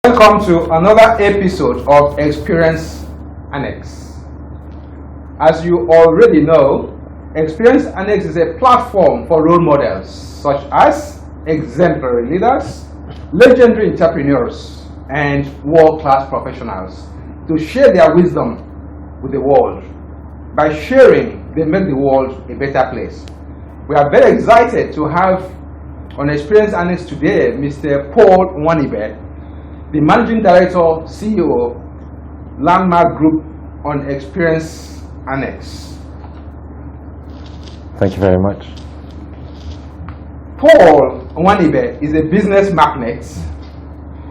Welcome to another episode of Experience Annex. As you already know, Experience Annex is a platform for role models such as exemplary leaders, legendary entrepreneurs, and world-class professionals to share their wisdom with the world. By sharing, they make the world a better place. We are very excited to have on Experience Annex today Mr. Paul Uduk, the Managing Director, CEO, Landmark Group on Experience Annex. Thank you very much. Paul Uduk is a business magnate.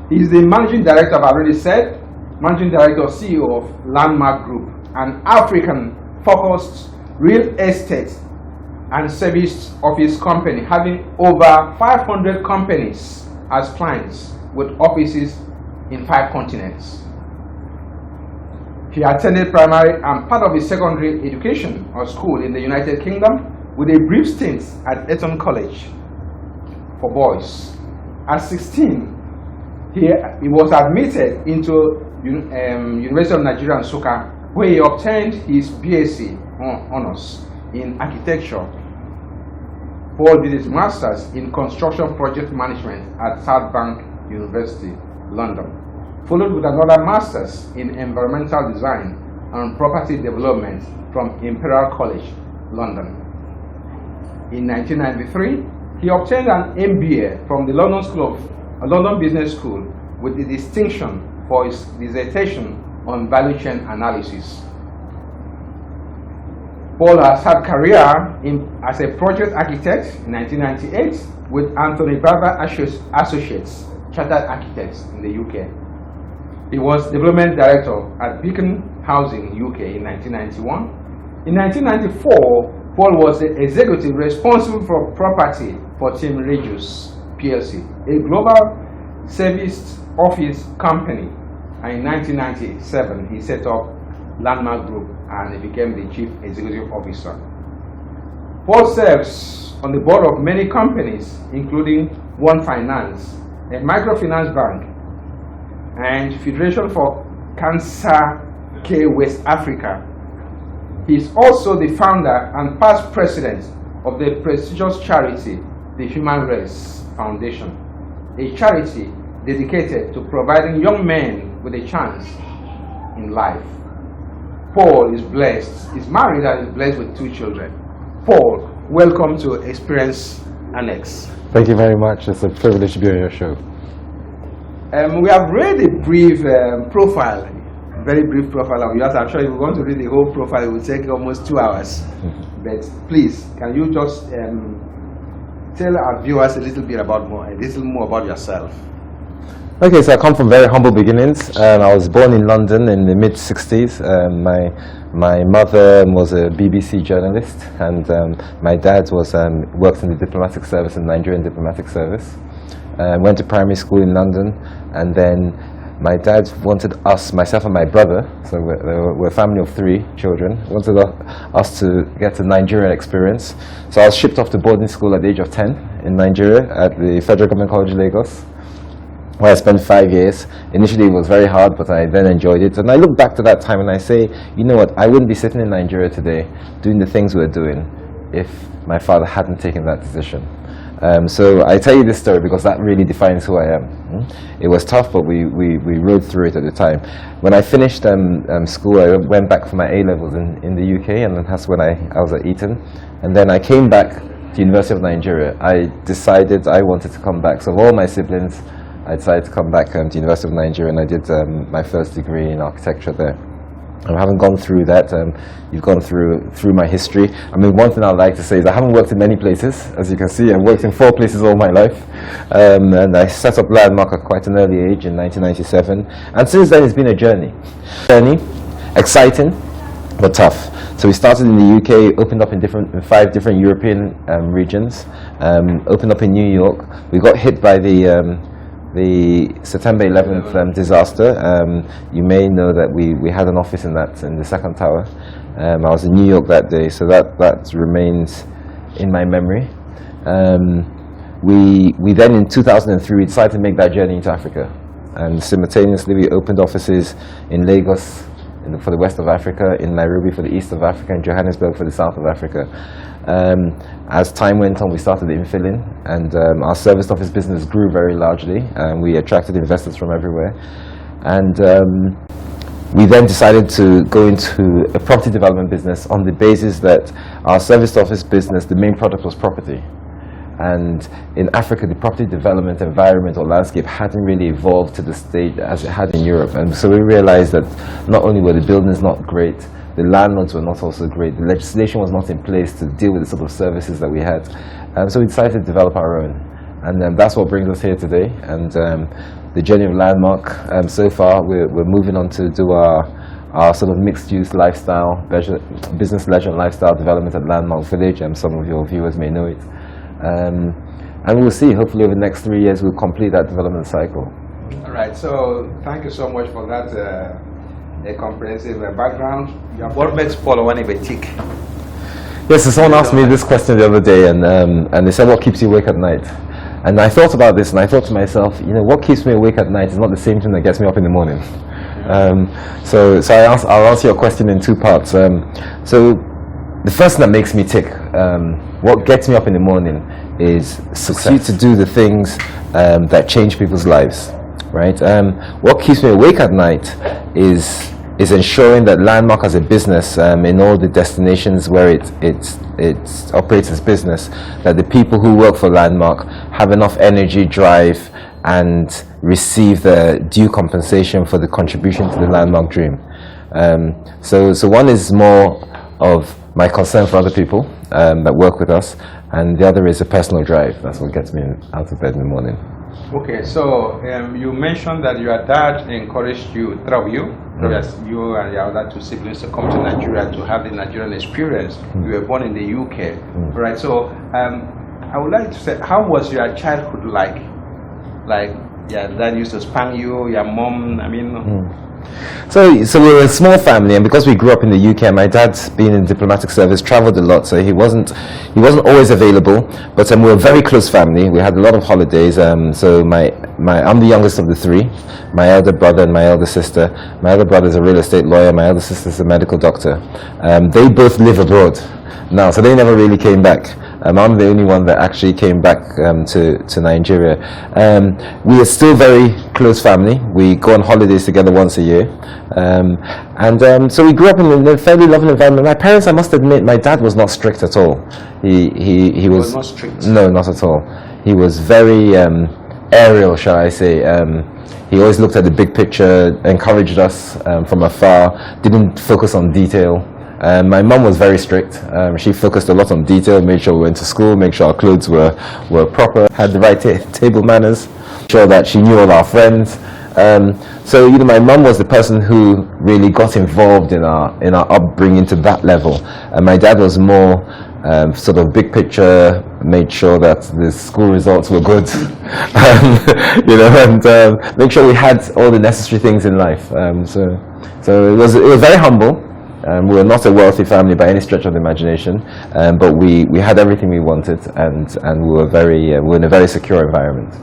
He is the Managing Director, I've already said, Managing Director, CEO of Landmark Group, an African-focused real estate and service office company having over 500 companies as clients with offices in 5 continents. He attended primary and part of his secondary education or school in the United Kingdom with a brief stint at Eton College for boys. At 16, he was admitted into University of Nigeria, Nsukka, where he obtained his BSc honors in architecture. Paul did his master's in construction project management at South Bank University, London, followed with another master's in environmental design and property development from Imperial College, London. In 1993, he obtained an MBA from the London Business School with the distinction for his dissertation on value chain analysis. Paul has had career as a project architect in 1998 with Anthony Barber Associates, Chartered Architects in the UK. He was Development Director at Beacon Housing UK in 1991. In 1994, Paul was the executive responsible for property for Team Regius PLC, a global service office company. And in 1997, he set up Landmark Group and he became the Chief Executive Officer. Paul serves on the board of many companies, including One Finance, a microfinance bank, and Federation for Cancer Care West Africa. He is also the founder and past president of the prestigious charity, the Human Race Foundation, a charity dedicated to providing young men with a chance in life. Paul is blessed, is married and is blessed with 2 children. Paul, welcome to Experience Annex. Thank you very much. It's a privilege to be on your show. We have read a brief profile, very brief profile of yours. I'm sure if we want to read the whole profile, it will take almost 2 hours. But please, can you just tell our viewers a little more about yourself? Okay, so I come from very humble beginnings. I was born in London in the mid-60s. My mother was a BBC journalist, and my dad worked in the diplomatic service, in the Nigerian diplomatic service. Went to primary school in London, and then my dad wanted us, myself and my brother, so we're a family of 3 children, wanted us to get a Nigerian experience. So I was shipped off to boarding school at the age of 10 in Nigeria at the Federal Government College, Lagos, where I spent 5 years. Initially it was very hard, but I then enjoyed it. And I look back to that time and I say, you know what, I wouldn't be sitting in Nigeria today doing the things we're doing if my father hadn't taken that decision. So I tell you this story because that really defines who I am. It was tough, but we rode through it at the time. When I finished school, I went back for my A-levels in the UK, and that's when I was at Eton. And then I came back to University of Nigeria. I decided I wanted to come back. So of all my siblings, I decided to come back to University of Nigeria, and I did my first degree in architecture there. I haven't gone through that. You've gone through my history. I mean, one thing I'd like to say is I haven't worked in many places. As you can see, I've worked in 4 places all my life. And I set up Landmark at quite an early age in 1997. And since then, it's been a journey. Exciting, but tough. So we started in the UK, opened up in 5 different European regions, opened up in New York. We got hit by the September 11th disaster. You may know that we had an office in the second tower. I was in New York that day, so that remains in my memory. We then in 2003 we decided to make that journey into Africa. and simultaneously we opened offices in Lagos for the west of Africa, in Nairobi for the east of Africa, and Johannesburg for the south of Africa. As time went on, we started infilling, and our serviced office business grew very largely, and we attracted investors from everywhere. And we then decided to go into a property development business on the basis that our serviced office business, the main product was property. And in Africa, the property development environment or landscape hadn't really evolved to the stage as it had in Europe. And so we realized that not only were the buildings not great, the landlords were not also great. The legislation was not in place to deal with the sort of services that we had. So we decided to develop our own. And that's what brings us here today. And the journey of Landmark, so far, we're moving on to do our sort of mixed-use lifestyle, business, leisure, and lifestyle development at Landmark Village. Some of your viewers may know it. And we'll see, hopefully over the next 3 years we'll complete that development cycle. All right, so thank you so much for that a comprehensive background. What makes Paul Uduk tick? Yes, so someone asked me this question the other day, and they said, what keeps you awake at night? And I thought about this, and I thought to myself, what keeps me awake at night is not the same thing that gets me up in the morning. So I'll answer your question in two parts. So the first thing that makes me tick, what gets me up in the morning is succeed to do the things that change people's lives, right? What keeps me awake at night is ensuring that Landmark as a business, in all the destinations where it operates as business, that the people who work for Landmark have enough energy, drive, and receive the due compensation for the contribution to the Landmark dream. So one is more of my concern for other people that work with us, and the other is a personal drive. That's what gets me out of bed in the morning. Okay, so you mentioned that your dad encouraged you, yes, you and your other two siblings to come to Nigeria to have the Nigerian experience. You were born in the UK, right? So I would like to say, how was your childhood like? Like, your dad used to spank you, your mom, So we were a small family, and because we grew up in the UK, my dad, being in the diplomatic service, traveled a lot, so he wasn't always available. But we were a very close family. We had a lot of holidays. So I'm the youngest of the three. My elder brother and my elder sister. My elder brother is a real estate lawyer. My elder sister is a medical doctor. They both live abroad now, so they never really came back. I'm the only one that actually came back to Nigeria. We are still very close family. We go on holidays together once a year. So we grew up in a fairly loving environment. My parents, I must admit, my dad was not strict at all. He was not strict? No, not at all. He was very aerial, shall I say. He always looked at the big picture, encouraged us from afar, didn't focus on detail. My mum was very strict. She focused a lot on detail, made sure we went to school, made sure our clothes were proper, had the right table manners, sure that she knew all our friends. So my mum was the person who really got involved in our upbringing to that level. And my dad was more sort of big picture, made sure that the school results were good, and make sure we had all the necessary things in life. So it was very humble. We were not a wealthy family by any stretch of the imagination, but we had everything we wanted, and we were in a very secure environment.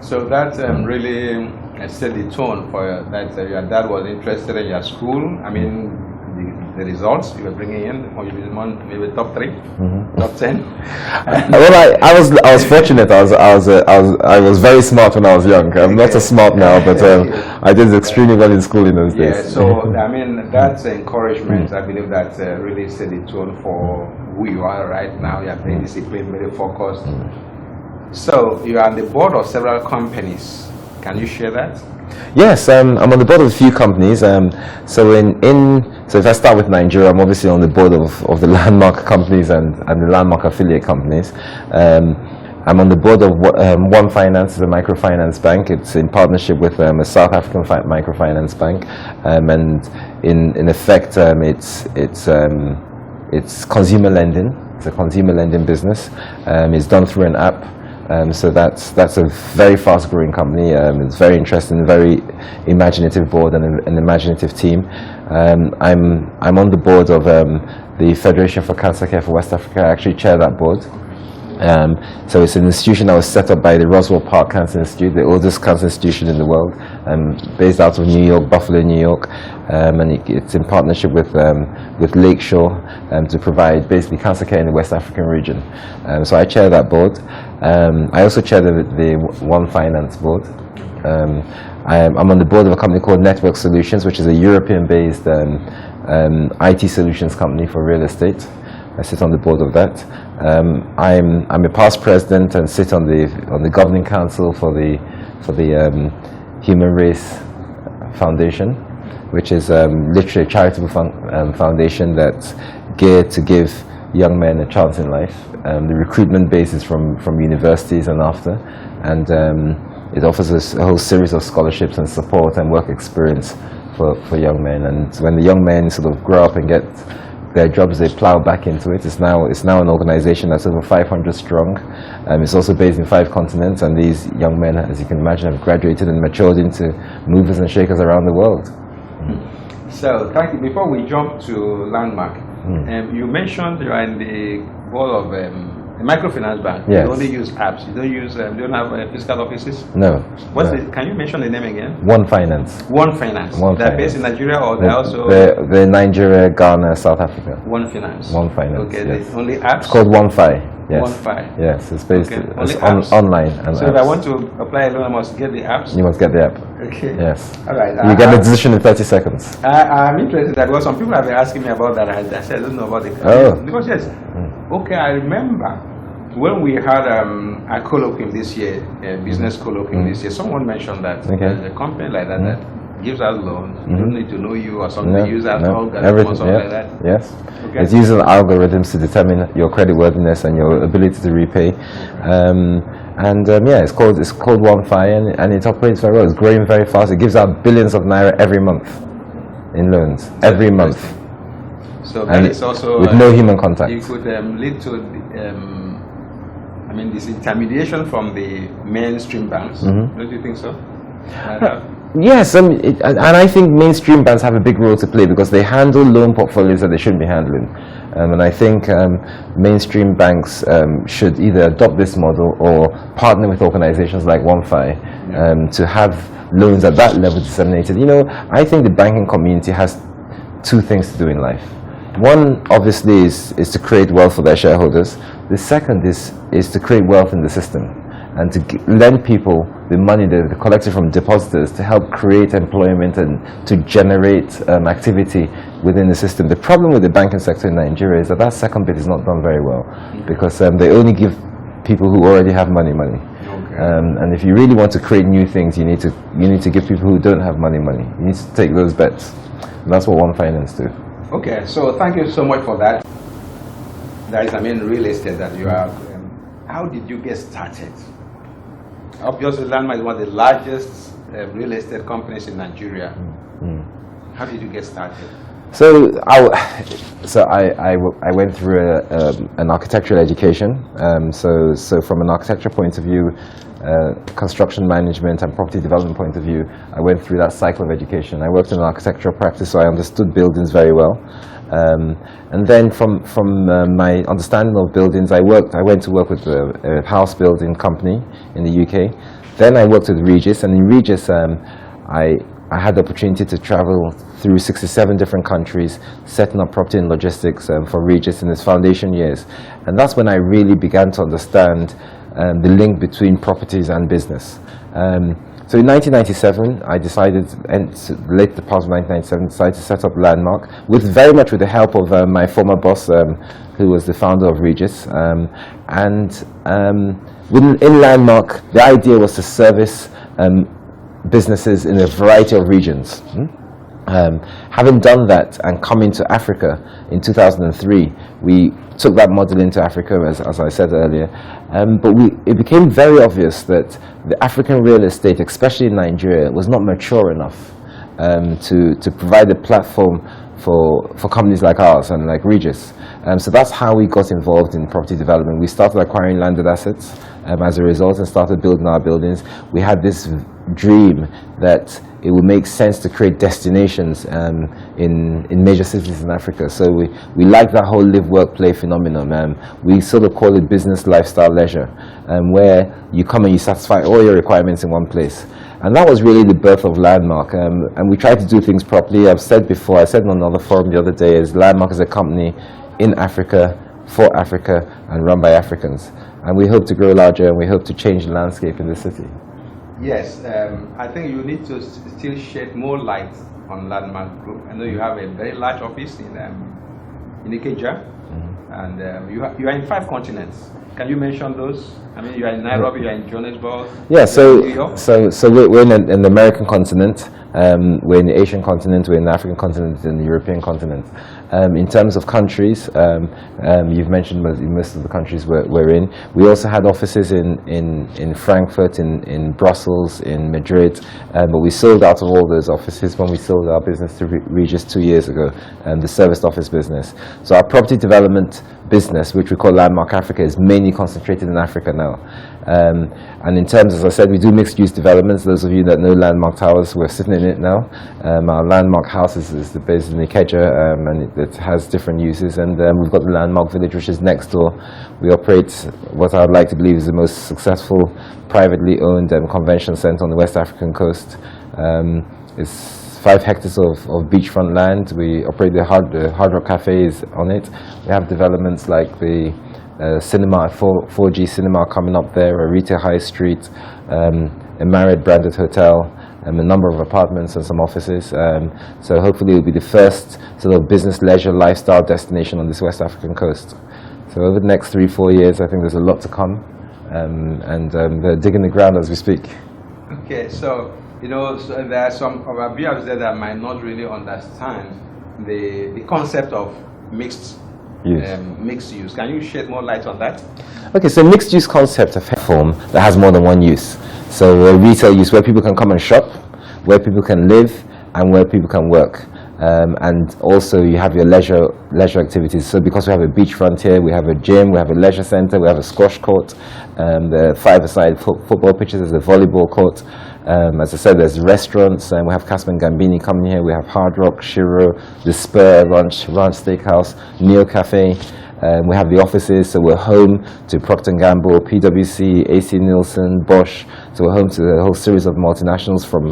So that really set the tone for that. Your dad was interested in your school. The results you were bringing in, or maybe top 3, top 10. Well, I was fortunate. I was very smart when I was young. I'm not so smart now, but I did extremely well in school in those days. Yeah. So that's encouragement. I believe that really set the tone for who you are right now. You are very disciplined, very focused. So you are on the board of several companies. Can you share that? Yes, I'm on the board of a few companies. So if I start with Nigeria, I'm obviously on the board of the Landmark companies and the Landmark affiliate companies. I'm on the board of One Finance, is a microfinance bank. It's in partnership with a South African microfinance bank, and in effect, it's consumer lending. It's a consumer lending business. It's done through an app. So that's a very fast-growing company. It's very interesting, very imaginative board and an imaginative team. I'm on the board of the Federation for Cancer Care for West Africa. I actually chair that board. So it's an institution that was set up by the Roswell Park Cancer Institute, the oldest cancer institution in the world, based out of New York, Buffalo, New York, and it's in partnership with Lakeshore to provide basically cancer care in the West African region. So I chair that board. I also chair the One Finance board. I'm on the board of a company called Network Solutions, which is a European-based IT solutions company for real estate. I sit on the board of that. I'm a past president and sit on the governing council for the Human Race Foundation, which is literally a charitable foundation that's geared to give young men a chance in life. The recruitment base is from universities and after, and it offers a whole series of scholarships and support and work experience for young men. And when the young men sort of grow up and get their jobs, they plow back into it. It's now an organization that's over 500 strong. It's also based in 5 continents, and these young men, as you can imagine, have graduated and matured into movers and shakers around the world. So, thank you. Before we jump to Landmark, you mentioned you are in the board of a microfinance bank. Yes. You only use apps. You don't use. You don't have physical offices. No. Can you mention the name again? One Finance. One Finance. They're based in Nigeria, or they're also. They're Nigeria, Ghana, South Africa. One Finance. One Finance. Okay. Yes. The only apps. It's called One Fi. Yes. One Fi. Yes. It's based. Okay. It's online. And so apps. if I want to apply a loan, I must get the apps. You must get the app. Okay. Yes. All right. You get the decision in 30 seconds. I'm interested that because some people have been asking me about that. I said I don't know about the. Oh. Because yes. Okay, I remember. When we had a colloquium this year, a business colloquium this year, someone mentioned that there's a company like that that gives out loans. You don't need to know you or something. They use algorithms or something like that. Yes. Okay. It's using algorithms to determine your creditworthiness and your ability to repay. It's called OneFi, and it operates very well. It's growing very fast. It gives out billions of naira every month in loans. Every month. So that is also with no human contact. It could lead to this intermediation from the mainstream banks. Don't you think so? Yes, and I think mainstream banks have a big role to play because they handle loan portfolios that they shouldn't be handling. And I think mainstream banks should either adopt this model or partner with organizations like OneFi to have loans at that level disseminated. You know, I think the banking community has 2 things to do in life. One, obviously, is to create wealth for their shareholders. The second is to create wealth in the system and to lend people the money that they collected from depositors to help create employment and to generate activity within the system. The problem with the banking sector in Nigeria is that second bit is not done very well because they only give people who already have money. Okay. And if you really want to create new things, you need to give people who don't have money. You need to take those bets. And that's what One Finance do. Okay, so thank you so much for that. That is, real estate that you are. How did you get started? Obviously, Landmark is one of the largest real estate companies in Nigeria. How did you get started? So I went through an architectural education. So from an architecture point of view, construction management and property development point of view, I went through that cycle of education. I worked in an architectural practice, so I understood buildings very well. And then from my understanding of buildings, I went to work with a house building company in the UK. Then I worked with Regis, and in Regis, I had the opportunity to travel through 67 different countries, setting up property and logistics for Regis in its foundation years. And that's when I really began to understand the link between properties and business. So in 1997, I decided, and late the part of 1997, decided to set up Landmark, very much with the help of my former boss, who was the founder of Regis. Within Landmark, the idea was to service businesses in a variety of regions. Having done that and come into Africa in 2003, we took that model into Africa, as I said earlier, but it became very obvious that the African real estate, especially in Nigeria, was not mature enough to provide a platform for companies like ours and like Regis. So that's how we got involved in property development. We started acquiring landed assets as a result and started building our buildings. We had this dream that it would make sense to create destinations in major cities in Africa. So we like that whole live, work, play phenomenon. We sort of call it business, lifestyle, leisure, where you come and you satisfy all your requirements in one place. And that was really the birth of Landmark. And we try to do things properly. I've said before, I said on another forum the other day, is Landmark is a company in Africa, for Africa, and run by Africans. And we hope to grow larger, and we hope to change the landscape in the city. Yes, I think you need to still shed more light on Landmark Group. I know you have a very large office in Ikeja, and you are in 5 continents. Can you mention those? I mean, you are in Nairobi, you are in Johannesburg. Yeah, New York. so we're in the American continent, we're in the Asian continent, we're in the African continent, and the European continent. In terms of countries, you've mentioned most of the countries we're in. We also had offices in Frankfurt, in Brussels, in Madrid, but we sold out of all those offices when we sold our business to Regis 2 years ago, the serviced office business. So our property development business, which we call Landmark Africa, is mainly concentrated in Africa now. And in terms, as I said, we do mixed-use developments. Those of you that know Landmark Towers, we're sitting in it now. Our Landmark House is based in Ikeja, and it has different uses. And we've got the Landmark Village, which is next door. We operate what I'd like to believe is the most successful privately owned convention centre on the West African coast. It's 5 hectares of beachfront land. We operate the Hard Rock Cafe is on it. We have developments like the cinema, 4G cinema coming up there, a retail high street, a Marriott branded hotel, a number of apartments and some offices. So hopefully it will be the first sort of business, leisure, lifestyle destination on this West African coast. So over the next 3-4 years, I think there's a lot to come, and they're digging the ground as we speak. Okay, so you know, so there are some of our viewers there that might not really understand the concept of mixed use. Can you shed more light on that? Okay, so mixed use concept of form that has more than one use. So retail use, where people can come and shop, where people can live, and where people can work. And also you have your leisure activities. So because we have a beachfront here, we have a gym, we have a leisure center, we have a squash court, the 5-a-side football pitches, there's a volleyball court. As I said, there's restaurants, and we have Casman Gambini coming here. We have Hard Rock, Shiro, The Spur, Ranch Steakhouse, Neo Cafe. We have the offices, so we're home to Procter & Gamble, PwC, AC Nielsen, Bosch. So we're home to a whole series of multinationals from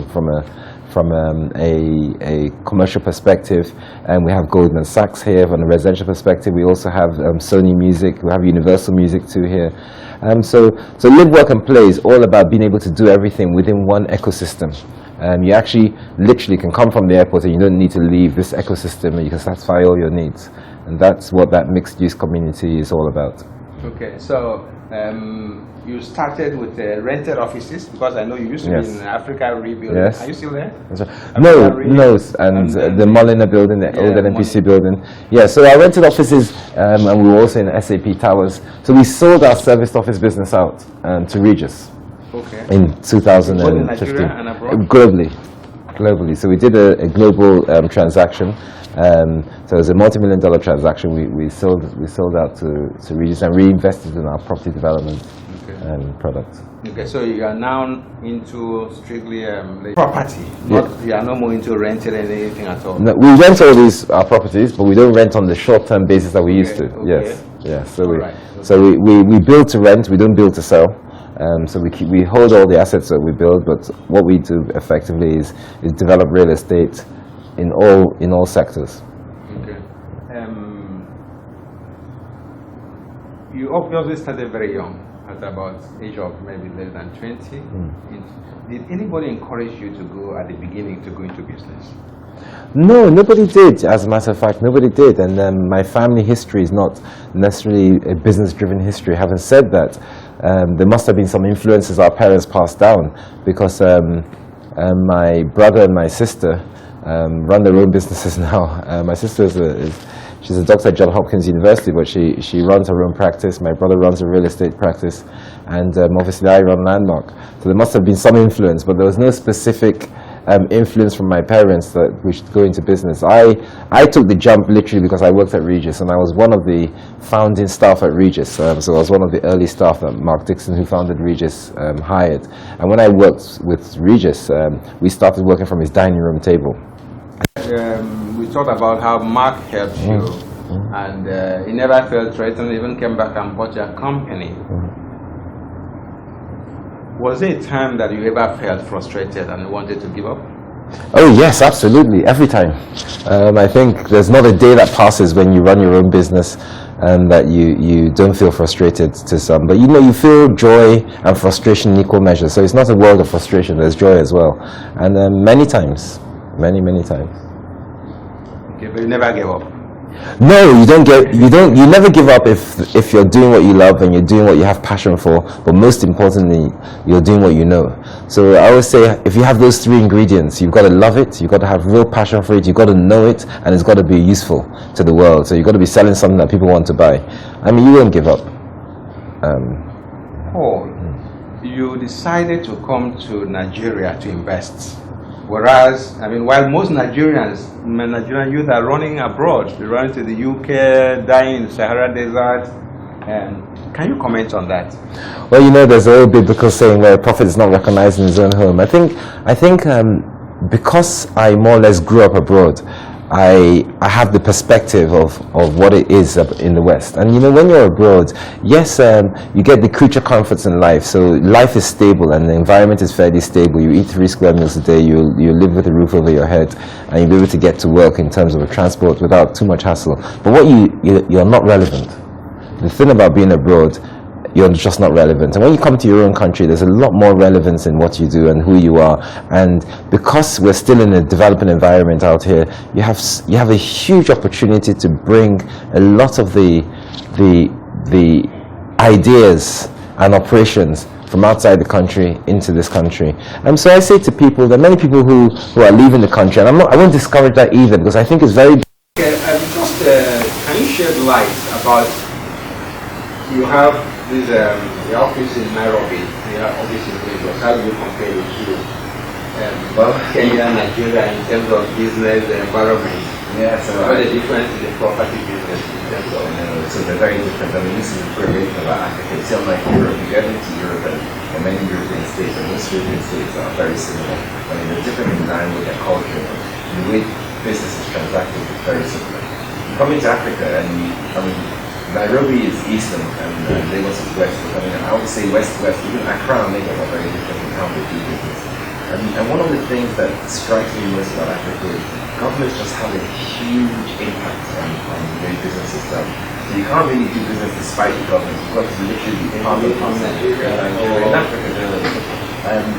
a commercial perspective, and we have Goldman Sachs here from a residential perspective. We also have Sony Music, we have Universal Music too here. So live, work and play is all about being able to do everything within one ecosystem. You actually literally can come from the airport and you don't need to leave this ecosystem, and you can satisfy all your needs. And that's what that mixed use community is all about. Okay, so you started with rented offices, because I know you used to be in Africa Rebuild. Yes. Are you still there? No, and the Molina building, the old NPC building. Yeah, so I rented offices, and we were also in SAP Towers. So we sold our serviced office business out to Regis in 2015. Both in Nigeria and abroad? Globally. So we did a global transaction. So it was a multi-million-dollar transaction. We sold out to Regis and reinvested in our property development product. Okay, so you are now into strictly property. You are no more into renting anything at all. No, we rent all these properties, but we don't rent on the short-term basis that we used to. Yes, yeah. So we build to rent. We don't build to sell. So we hold all the assets that we build, but what we do effectively is develop real estate in all sectors. Okay. You obviously started very young, at about age of maybe less than 20. Did anybody encourage you to go at the beginning to go into business? No, nobody did. As a matter of fact, nobody did. And my family history is not necessarily a business-driven history. Having said that, there must have been some influences our parents passed down, because my brother and my sister run their own businesses now. My sister she's a doctor at Johns Hopkins University, but she runs her own practice. My brother runs a real estate practice, and obviously I run Landmark. So there must have been some influence, but there was no specific influence from my parents that we should go into business. I took the jump literally because I worked at Regis, and I was one of the founding staff at Regis. So I was one of the early staff that Mark Dixon, who founded Regis, hired. And when I worked with Regis, we started working from his dining room table. We talked about how Mark helped you, and he never felt threatened, even came back and bought your company. Was there a time that you ever felt frustrated and wanted to give up? Oh yes, absolutely, every time. I think there's not a day that passes when you run your own business and that you don't feel frustrated to some. But you feel joy and frustration in equal measure. So it's not a world of frustration, there's joy as well. And many times, many times. Okay, but you never gave up? No, you never give up if you're doing what you love and you're doing what you have passion for, but most importantly, you're doing what you know. So I always say, if you have those three ingredients, you've got to love it, you've got to have real passion for it, you've got to know it, and it's got to be useful to the world. So you've got to be selling something that people want to buy. I mean, you won't give up. Paul, you decided to come to Nigeria to invest. Whereas, I mean, while most Nigerian youth are running abroad, they run to the UK, dying in the Sahara Desert. Can you comment on that? Well, there's a old biblical saying where a prophet is not recognized in his own home. I think because I more or less grew up abroad, I have the perspective of what it is in the West. And when you're abroad, yes, you get the creature comforts in life. So life is stable and the environment is fairly stable. You eat 3 square meals a day, you live with a roof over your head, and you'll be able to get to work in terms of a transport without too much hassle. But what you're not relevant. The thing about being abroad, you're just not relevant. And when you come to your own country, there's a lot more relevance in what you do and who you are. And because we're still in a developing environment out here, you have a huge opportunity to bring a lot of the ideas and operations from outside the country into this country. And so I say to people, there are many people who are leaving the country, and I won't discourage that either, because I think it's very... Okay, can you shed light about, you have this the office in Nairobi, the office in Lagos. How do you compare the two? Kenya, Nigeria, in terms of business environment. Yeah, so what the difference in the property business in terms of? So they're very different. I mean, this is a great about Africa. It's unlike Europe. You get into Europe and many European states, and most European states are very similar. I mean, they're different in language and culture, and the way business is transacted is very similar. You come into Africa, and Nairobi is eastern and Lagos is west. I mean, I would say west-west. Even Accra and Lagos are very different in how they do business. And one of the things that strikes me most about Africa is governments just have a huge impact on the way business is done. So you can't really do business despite the government. You've got to literally be in Africa.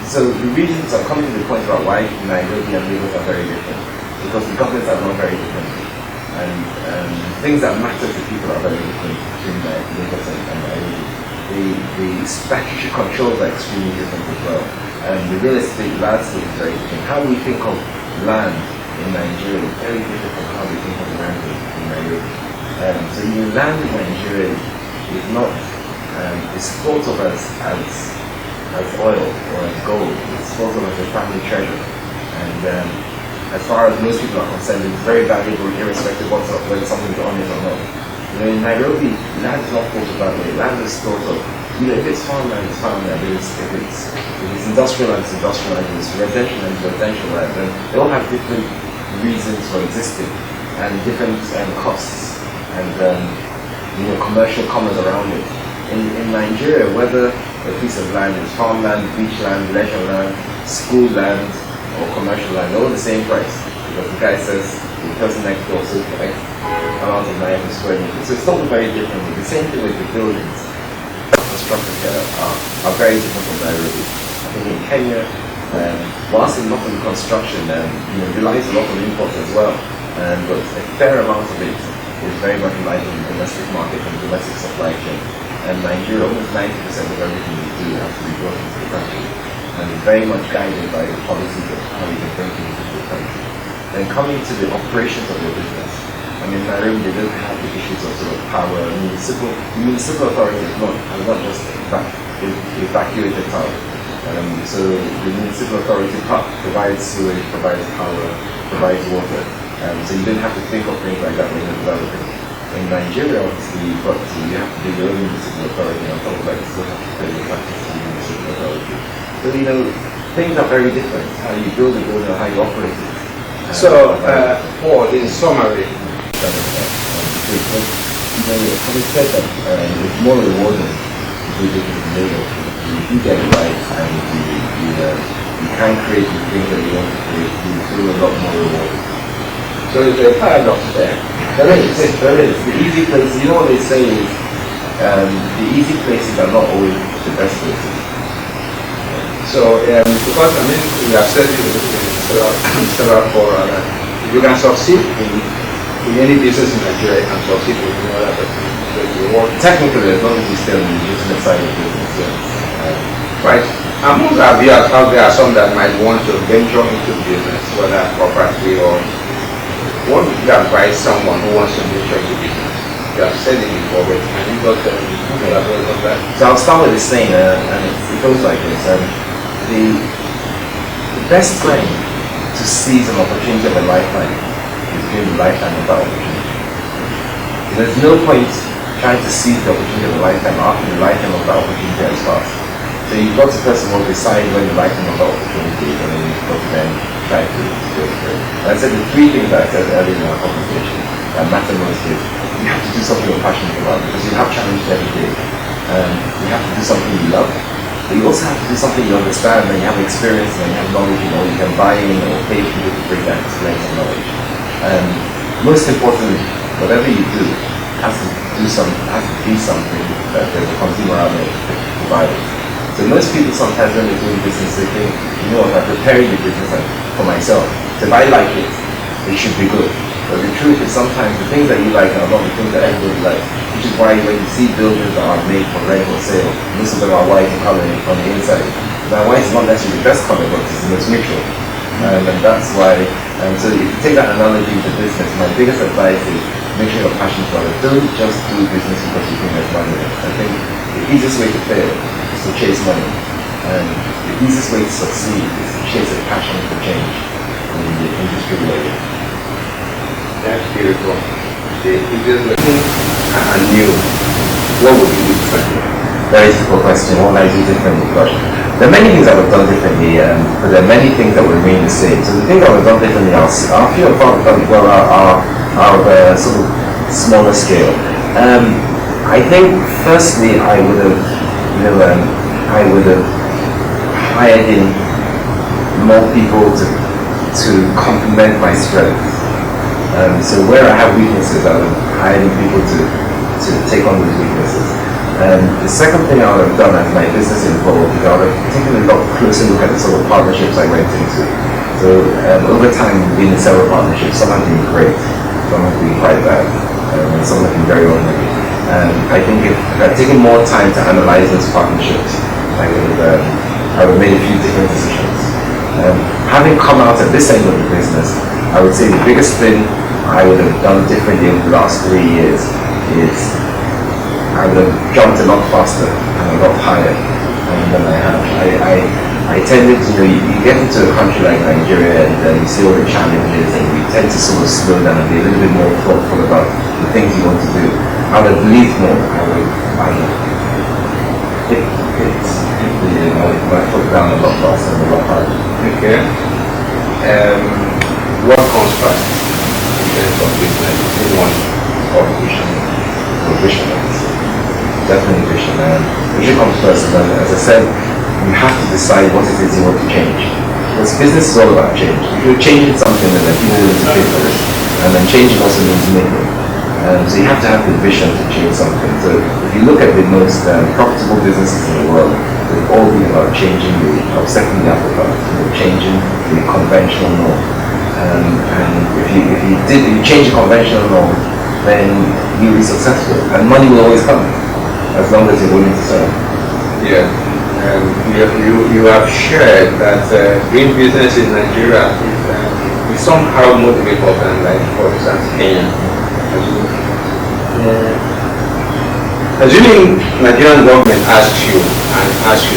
So the reasons I'm coming to the point about why Nairobi and Lagos are very different, because the governments are not very different. And things that matter to people are very different between Lagos and Nairobi. The statutory controls are extremely different as well. And the real estate landscape is very different. How we think of land in Nigeria is very different from how we think of land in Nairobi. So your land in Nigeria is not, it's thought of as oil or as gold. It's thought of as a family treasure. And as far as most people are concerned, it's very valuable irrespective of whether something's on it or not. In Nairobi, land is not thought of that way. Land is thought of, if it's farmland, it's farmland. If it's industrial land, it's industrial land. If it's residential land, it's residential land. And they all have different reasons for existing and different costs and commercial commerce around it. In Nigeria, whether a piece of land is farmland, beach land, leisure land, school land, or commercial land, they're all the same price, because the guy says the person next door sold for X amount of money per square meter. So it's not very different. The same thing with the buildings constructed here are very different from Nairobi. I think in Kenya, whilst a lot of the construction relies a lot on imports as well, but a fair amount of it is very much reliant on the domestic market and domestic supply chain. And Nigeria, almost 90% of everything we do has to be brought into the country, and is very much guided by the policies of how we can bring things into the country. Then coming to the operations of your business, I mean, Nairobi, they don't have the issues of sort of power. The municipal authority has not just evacuated town. So the municipal authority provides sewage, provides power, provides water. So you didn't have to think of things like that when you're developing. In Nigeria, obviously, you have to do your own municipal authority. On top of that, you still have to pay your taxes to the municipal authority. So things are very different. How you build a building, how you operate it. So, Paul, in summary, having said that, it's more rewarding to do it in the middle. You get it right, and you can create the things that you want to create. You feel a lot more rewarded. So there's a paradox there. There is. The easy places, you know what they say is, the easy places are not always the best places. So, because we have said it in several forums that if you can succeed in any business in Nigeria, you can succeed in any other business. Technically, as long as you stay on the business side of business, yes. Right. Among our viewers out there are some that might want to venture into business, whether property or what would you advise someone who wants to venture into business? You have said it before, but can you just elaborate on that? So I'll start with this saying, and it goes like this. The best time to seize an opportunity of a lifetime is during the lifetime of that opportunity. There's no point trying to seize the opportunity of a lifetime after the lifetime of that opportunity has passed. So you've got to first of all decide when the lifetime of that opportunity is, and then you've got to then try to go for it. And I said the three things that I said earlier in our conversation that matter most is you have to do something you're passionate about, because you have challenges every day. You have to do something you love. But you also have to do something you understand, and you have experience, and you have knowledge, you can buy in or pay people to bring that experience and knowledge. Most importantly, whatever you do has to be something that there's a consumer out there to provide it. So most people sometimes when they're doing business, they think, if I'm preparing the business for myself, so if I like it, it should be good. But the truth is sometimes the things that you like are not the things that everybody likes. Which is why when you see buildings that are made for rent or sale, most of them are white in color on the inside. Now white is not necessarily the best color, but it's the most neutral. And that's why, so if you take that analogy to business, my biggest advice is make sure you're passionate about it. Don't just do business because you think there's money in it. I think the easiest way to fail is to chase money. And the easiest way to succeed is to chase a passion for change in the industry we're in. That's beautiful. If you're looking at new, what would you do differently? Very simple question. What would I do differently? Gosh, there are many things I would have done differently, but there are many things that would remain the same. So the things I would have done differently are a few of them are sort of smaller scale. I think firstly I would have, hired in more people to complement my strengths. So where I have weaknesses, I would hire people to take on those weaknesses. The second thing I would have done as my business evolved is I would have taken a lot closer look at the sort of partnerships I went into. So over time, we've been in several partnerships. Some have been great, some have been quite bad, and some have been very ordinary. I think if I had taken more time to analyze those partnerships, I would have made a few different decisions. Having come out at this end of the business, I would say the biggest thing I would have done differently over the last 3 years is I would have jumped a lot faster and a lot higher than I have. I tended to, you get into a country like Nigeria and you see all the challenges and you tend to sort of slow down and be a little bit more thoughtful about the things you want to do. I would have believed more. I would hit my foot down a lot faster and a lot harder. Okay. What comes first in terms of business? One or vision? Or vision, I would say. Definitely vision. Vision comes first, and as I said, you have to decide what it is you want to change. Because business is all about change. If you're changing something, then people will to pay for it. And then changing also means making. So you have to have the vision to change something. So if you look at the most profitable businesses in the world, they've all been about changing upsetting the apple cart, changing the conventional norm. And if you change the conventional norm, then you'll be successful. And money will always come, as long as you're willing to serve. Yeah. You have shared that doing business in Nigeria is somehow more difficult than, like, for instance, Kenya. Assuming Nigerian government asks you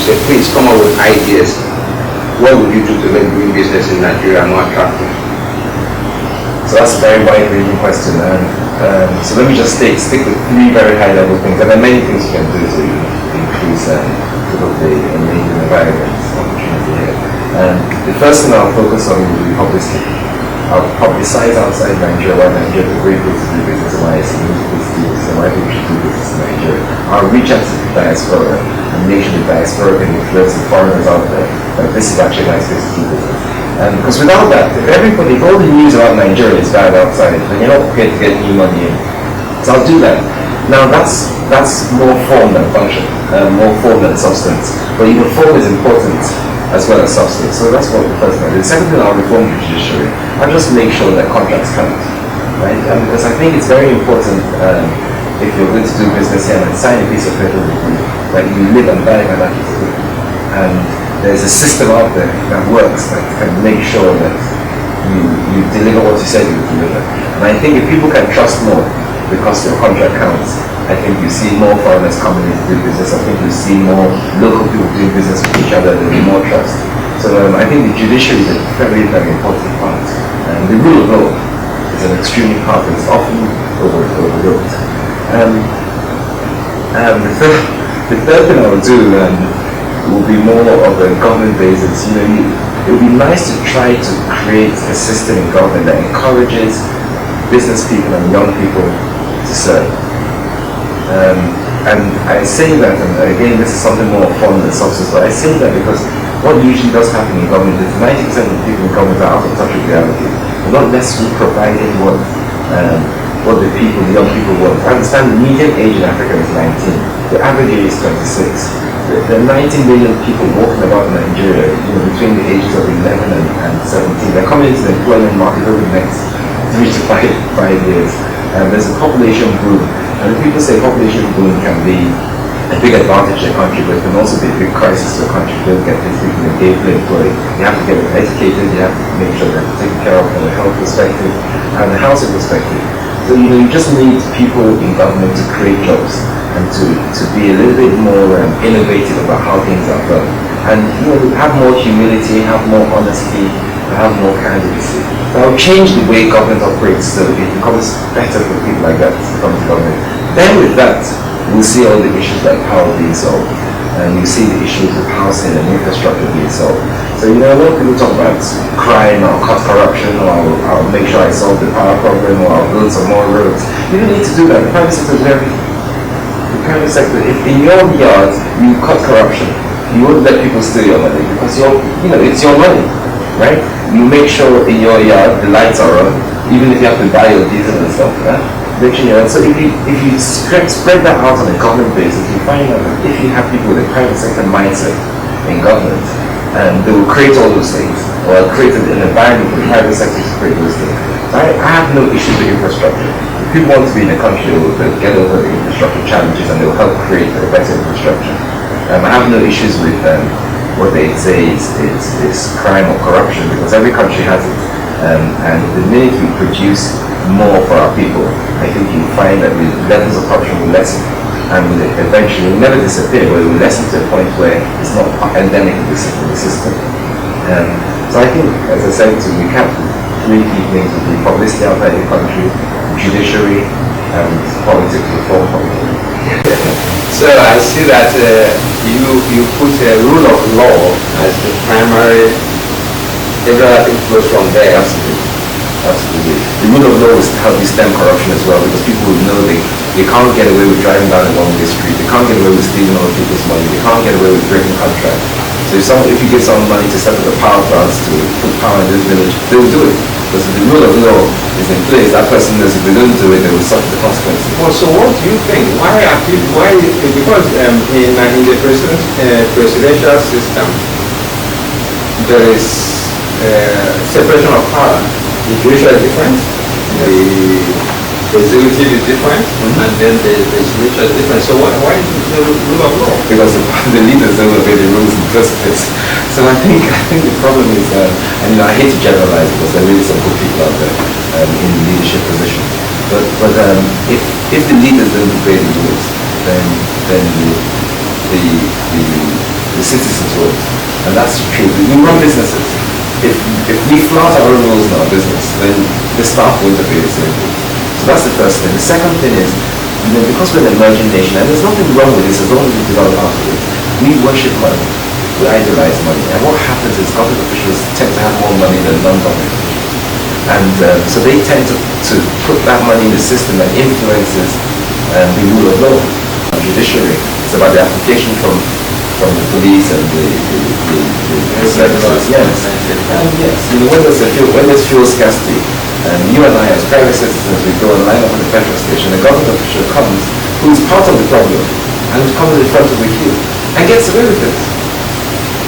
say, please come up with ideas, what would you do to make doing business in Nigeria more attractive? So that's a very wide-ranging question. So let me just stick with 3 very high-level things. And there are many things you can do to increase sort of the amazing environment opportunity here. The first thing I'll focus on will be publicity. I'll publicize outside Nigeria why Nigeria is a great place to do business, why it's a beautiful deals, and why people should do business in Nigeria. I'll reach out to the diaspora and make sure the diaspora can influence the foreigners out there that this is actually a nice place to do business. Because without that, if all the news about Nigeria is bad outside, then you're not prepared to get new money in. So I'll do that. Now that's more form than function, more form than substance. But even form is important as well as substance. So that's what the first thing. The second thing, I'll reform the judiciary. I'll just make sure that contracts count, right? Because I think it's very important if you're going to do business here and sign a piece of paper with you, that you live and die by that piece of paper. And there's a system out there that works that can make sure that you deliver what you said you would deliver. And I think if people can trust more because your contract counts, I think you see more foreigners coming in to do business. I think you see more local people doing business with each other. There'll be more trust. So I think the judiciary is a very, very important part. And the rule of law is an extremely part that's often overlooked. The third thing I will do will be more of a government basis. It would be nice to try to create a system in government that encourages business people and young people to serve. And I say that, and again, this is something more fun than substance, but I say that because what usually does happen in government is 90% of people in government are out of touch with reality. They're not necessarily providing what the young people want. I understand the median age in Africa is 19. The average age is 26. There are 19 million people walking about in Nigeria, between the ages of 11 and 17. They're coming into the employment market over the next 3 to 5 years. There's a population boom. And people say population boom can be a big advantage to a country, but it can also be a big crisis to a country. You don't get these people gainfully employed. You have to get them educated, you have to make sure they're taken care of from a health perspective and a housing perspective. So you just need people in government to create jobs and to be a little bit more innovative about how things are done. And have more humility, have more honesty, have more candidacy. That will change the way government operates so it becomes better for people like that to come to government. Then with that, we'll see all the issues like power being solved. And you see the issues of housing and infrastructure being solved. So a lot of people talk about crime or cut corruption or I'll make sure I solve the power problem or I'll build some more roads. You don't need to do that. The private sector is everything. The private sector, if in your yard you cut corruption, you won't let people steal your money because it's your money, right? You make sure in your yard the lights are on, even if you have to buy your diesel and stuff. So if you spread that out on a government basis, you find out that if you have people with a private sector mindset in government, they will create all those things, or create an environment for the private sector to create those things. So I have no issues with infrastructure. If people want to be in a country, they'll get over the infrastructure challenges and they'll help create a better infrastructure. I have no issues with what they say is crime or corruption because every country has it. And the minute we produce more for our people, I think you'll find that the levels of corruption will lessen and will eventually never disappear, but it will lessen to a point where it's not endemic in the system. So I think, as I said, to recap, 3 key things would be publicity outside the country, judiciary, and politics reform. So I see that you put a rule of law as the primary. Every other thing flows from there. Absolutely. The rule of law is to help you stem corruption as well because people will know they can't get away with driving down a long-way street. They can't get away with stealing other people's money. They can't get away with breaking contracts. So if you give someone money to set up a power plant to put power in this village, they will do it. Because if the rule of law is in place, that person knows if they don't do it, they will suffer the consequences. Well, so what do you think? Why are people? Because in the presidential system, there is separation of power. The judicial is different, the executive is different, and then the judicial is different. So why is the rule of law? Because the leaders don't obey the rules in the first place. So I think the problem is, and I hate to generalize because there are really some good people out there in leadership positions. But if the leaders don't obey the rules, than the citizens won't. And that's the truth. We run businesses. If we flout our own rules in our business, then the staff won't obey the same rules. So that's the first thing. The second thing is, because we're an emerging nation, and there's nothing wrong with this as long as we develop afterwards, we worship money. We idolize money. And what happens is government officials tend to have more money than non-government officials. And so they tend to put that money in the system that influences the rule of law. Judiciary, it's about the application from the police and the services. Yes. And yes, when there's fuel scarcity, and you and I as private citizens, we go and line up at the petrol station, the government official comes, who is part of the problem, and comes in front of the queue, and gets away with it.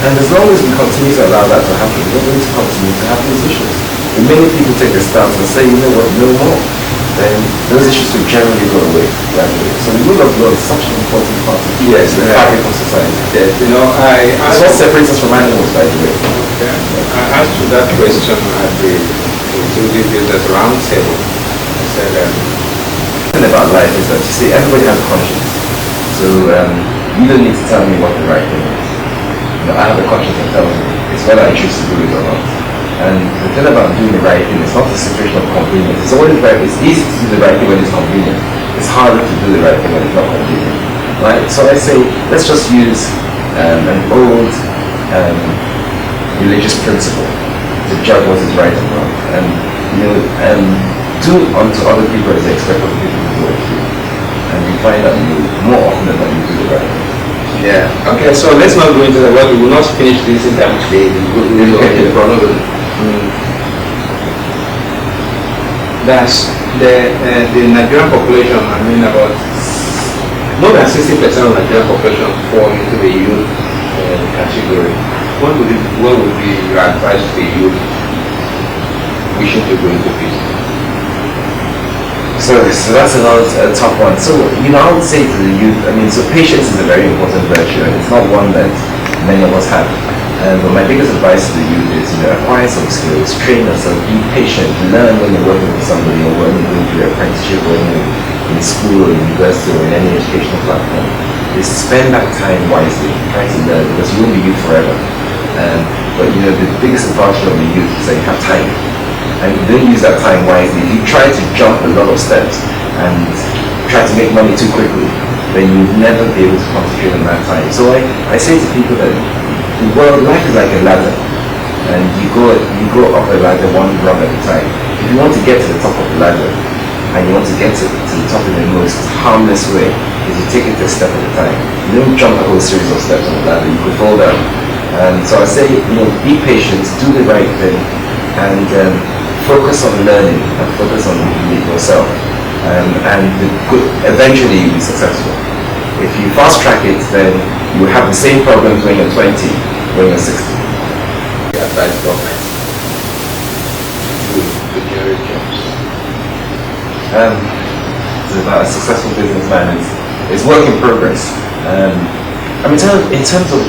And as long as we continue to allow that to happen, we're going to continue to have these issues. When many people take a stance and say, you know what, no more, then those issues will generally go away gradually. So the rule of law is such an important part of the fabric of society. Yes, It's what separates us from animals, by the way. Okay. I asked you that question at the Business Roundtable. I said the thing about life is that, you see, everybody has a conscience. So you don't need to tell me what the right thing is. I have a conscience that tells me it's whether I choose to do it or not. And the thing about doing the right thing is not a situation of convenience. It's always right. It's easy to do the right thing when it's convenient. It's harder to do the right thing when it's not convenient. Right? So I say, let's just use an old religious principle to judge what is right and wrong. And do unto other people as they expect other people to do unto you. And you find that more often than you do the right thing. yeah. Okay, so let's not go into the word. We will not finish this in time today. We will okay. That's the Nigerian population. I mean, about more than 60% of Nigerian population fall into the youth category. What would be your advice to the youth wishing to go into business? So that's a tough one. So, I would say to the youth, so patience is a very important virtue, and it's not one that many of us have. But my biggest advice to the youth is, acquire some skills, train yourself, be patient, learn when you're working with somebody, or when you're going through your apprenticeship, or in school, or university, or in any educational platform. Is spend that time wisely, try to learn, because you won't be youth forever. But the biggest advantage of the youth is that you have time. And you don't use that time wisely. If you try to jump a lot of steps and try to make money too quickly, then you'll never be able to concentrate on that time. So I say to people that the world, life is like a ladder, and you go up a ladder one rung at a time. If you want to get to the top of the ladder, and you want to get to the top in the most harmless way, is you take it a step at a time. You don't jump a whole series of steps on the ladder, you could fall down. So I say, be patient, do the right thing, and focus on learning and focus on yourself, and eventually you'll be successful. If you fast track it, then you will have the same problems when you're 20, when you're 60. Advise government to generate jobs. It's about a successful businessman. It's work in progress. In terms of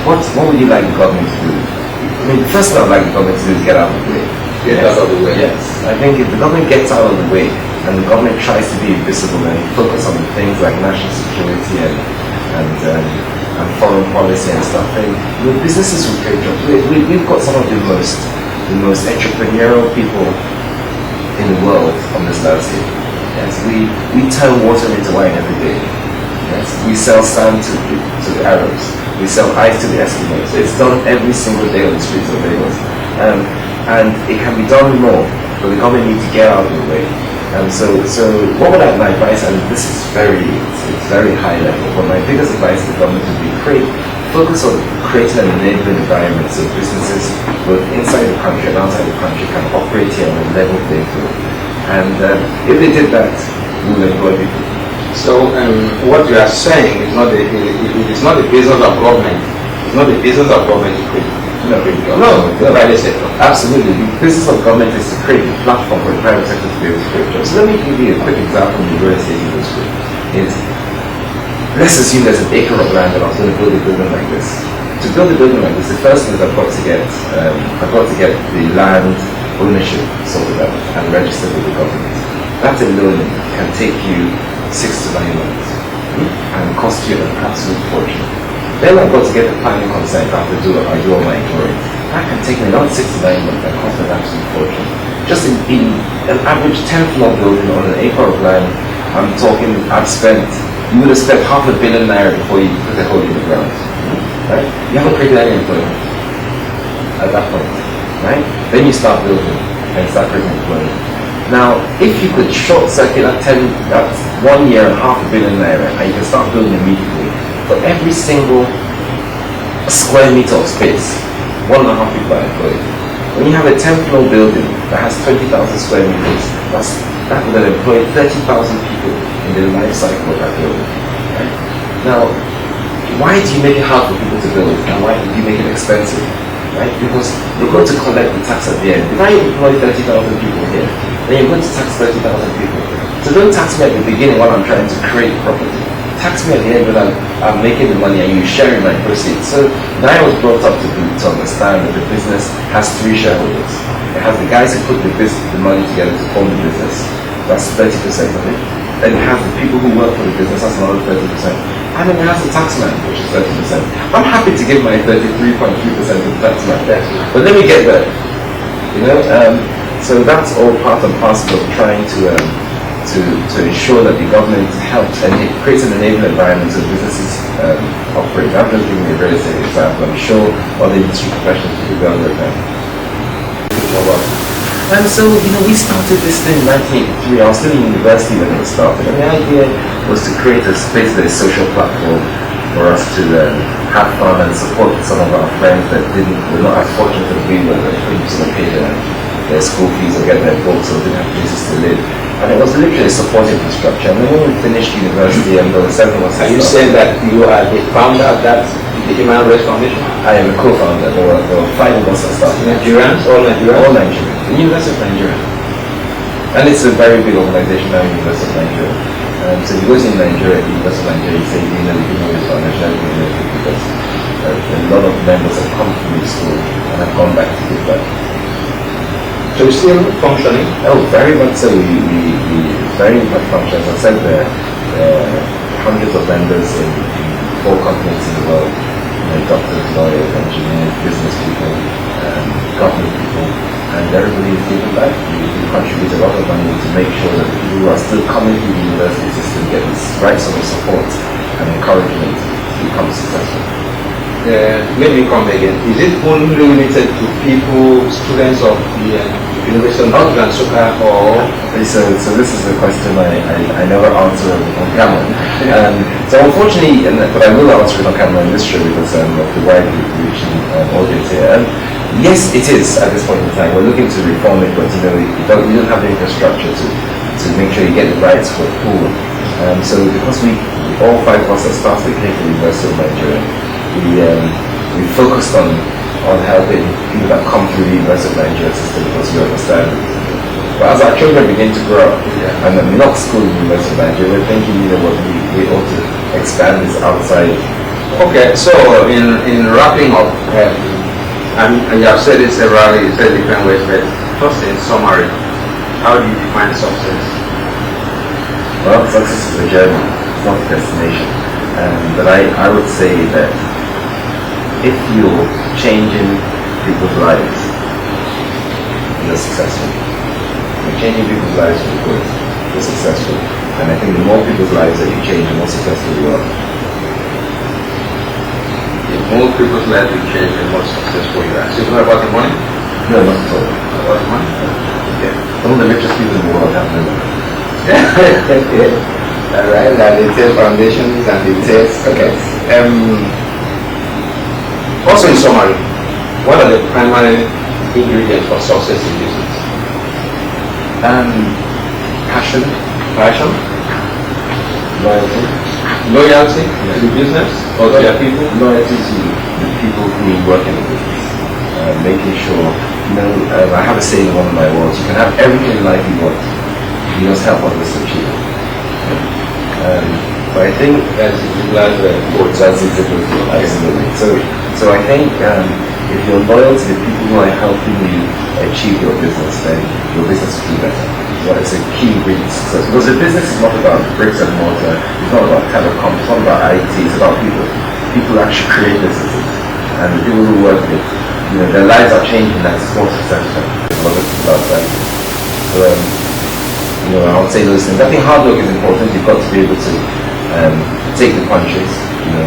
what would you like the government to do? The first thing I'd like the government to do is get out of the way. Get out of the way. Yes. I think if the government gets out of the way and the government tries to be invisible and focus on things like national security and foreign policy and stuff, then businesses will create jobs. We've got some of the most entrepreneurial people in the world on this landscape. Yes, we turn water into wine every day. Yes, we sell sand to the Arabs. We sell ice to the Eskimos. It's done every single day on the streets of Lagos. And it can be done more, but the government needs to get out of the way. So what would my advice, and this is it's very high level, but my biggest advice to the government would be focus on creating an enabling environment so businesses both inside the country and outside the country can operate here on a level playing field. And if they did that, we will employ people. So what you are saying is not the business of government. It's not the business of government to create. No, the private sector. Absolutely. The business of government is to create a platform for the private sector to be able to create jobs. So let me give you a quick example in the real estate industry. Let's assume there's an acre of land and I was going to build a building like this. To build a building like this, the first thing is I've got to get the land ownership sorted out and registered with the government. That alone can take you 6 to 9 months. and it costs you an absolute fortune. Then I've got to get the planning consent after I do all my drawings. That can take me around 6 to 9 months and cost an absolute fortune. Just in an average 10th floor building on an acre of land, I'm talking, you would have spent ₦500 million before you put a hole in the ground. Right? You haven't created any employment at that point. Right? Then you start building and start creating employment. Now, if you could short circuit that 1 year and ₦500 million and you can start building immediately, for every single square meter of space, 1.5 people are employed. When you have a 10th floor building that has 20,000 square meters, that would have employed 30,000 people in the life cycle of that building. Right? Now, why do you make it hard for people to build, and why do you make it expensive? Right? Because you're going to collect the tax at the end. If I employ 30,000 people here, then you're going to tax 30,000 people. So don't tax me at the beginning while I'm trying to create property. Tax me at the end when I'm making the money and you sharing my proceeds. So now I was brought up to understand that the business has 3 shareholders. It has the guys who put the money together to form the business. That's 30% of it. Then it has the people who work for the business. That's another 30%. And then it has the taxman, which is 30%. I'm happy to give my 33.3% to the taxman there. But let me get there. You know, so that's all part and parcel of trying to ensure that the government helps and it creates an enabling environment so businesses operate. I'm just giving you a very simple example. I'm sure other industry professionals will be on their time. And so, you know, we started this thing in 1983. I was still in university when it started. And the idea was to create a space that is a social platform for us to have fun and support some of our friends that were not as fortunate as we were, that couldn't pay their school fees or get their books or didn't have places to live. And it was literally a support infrastructure. And then when we finished university and there were 7 of us. Are you saying that you are the founder of that, the Human Rights Foundation? I am a co-founder. There were 5 of us that started. Nigerians? All Nigerians? All Nigerians. The University of Nigeria. And it's a very big organization now, University of Nigeria. So you go to Nigeria, the University of Nigeria, you say, you know, the Human Rights Foundation, because a lot of members have come from the school and have gone back to give back. So we're still functioning? Oh, very much so. We very much function. As I said, there are hundreds of members in 4 continents in the world. You know, doctors, lawyers, engineers, business people, government people, and everybody is giving back. We contribute a lot of money to make sure that people who are still coming through the university system get this right sort of support and encouragement to become successful. Let me come again. Is it only limited to people, students of the University of North Suka, or? So this is the question I never answer on camera. So unfortunately, but I will answer it on camera in this show because of the widely reaching audience here. Yes, it is at this point in time. We're looking to reform it, but you know, we don't have the infrastructure to make sure you get the rights for the pool. So because all 5 of us that started here for the University of Nigeria, we focused on helping people that come through the University of Nigeria system because we understand. But as our children begin to grow up and we're not school in the University of Nigeria, we're thinking, you know what, we ought to expand this outside. Okay, so in wrapping up, and you have said it several, you said different ways, but just in summary, how do you define success? Well, success is a journey, it's not a destination. But I would say that if you're changing people's lives, you're successful. You're changing people's lives for the good, you're successful. And I think the more people's lives that you change, the more successful you are. The more people's lives you change, the more successful you are. So it's not about the money? No, not at all. About the money? Yeah. Some of the richest people in the world have no money. Alright, and the TED foundations and the TED. Okay. Also in summary, what are the primary ingredients for success in business? Passion, loyalty to the business or to your people, loyalty to the people who work in the business, making sure, you know, I have a saying in one of my words, you can have everything in life you want, you just help others to achieve it. But I think that's absolutely. So I think if you're loyal to the people who are helping you achieve your business, then your business will do better. what is a key ingredient to success. Because the business is not about bricks and mortar, it's not about telecom, it's not about IT, it's about people. People actually create businesses, and the people who work with, their lives are changing. That's more successful. A lot of people outside. So, I would say those things. I think hard work is important. You've got to be able to take the punches,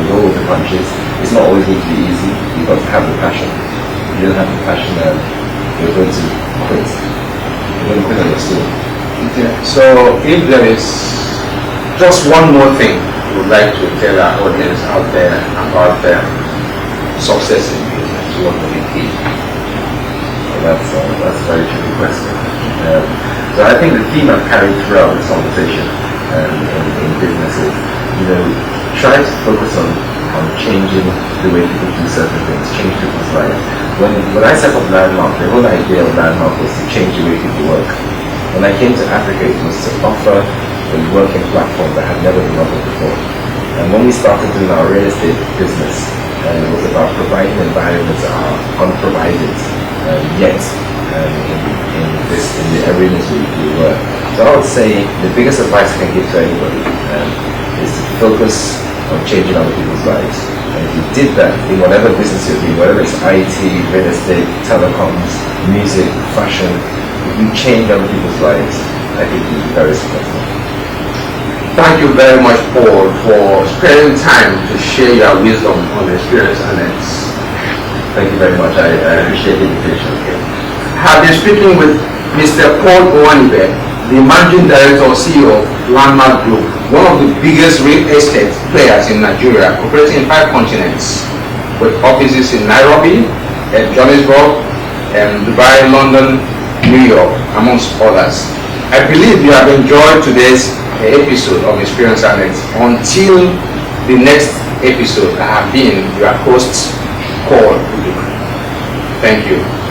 roll with the punches. It's not always going to be easy. You've got to have the passion. If you don't have the passion, you're going to quit. You're going to quit on your stool. Okay. So if there is just one more thing you would like to tell our audience out there about success in business, what would it be? Well, that's a very tricky question. So I think the theme I've carried throughout this conversation in business is, try to focus on changing the way people do certain things, change people's lives. When I set up Landmark, the whole idea of Landmark was to change the way people work. When I came to Africa, it was to offer a working platform that had never been offered before. And when we started doing our real estate business, it was about providing environments that are unprovided yet in the arenas we work. So I would say the biggest advice I can give to anybody is to focus on changing other people's lives. And if you did that in whatever business you're doing, whether it's IT, real estate, telecoms, music, fashion, if you change other people's lives, I think you'll be very successful. Thank you very much, Paul, for sparing time to share your wisdom on experience and it's. Thank you very much. I appreciate the invitation. I have been speaking with Mr. Paul Onwuanibe, the Managing Director and CEO of Landmark Group, one of the biggest real estate players in Nigeria, operating in 5 continents, with offices in Nairobi, Johannesburg, Dubai, London, New York, amongst others. I believe you have enjoyed today's episode of Experience Annex. Until the next episode, I have been your host, Paul Uduk. Thank you.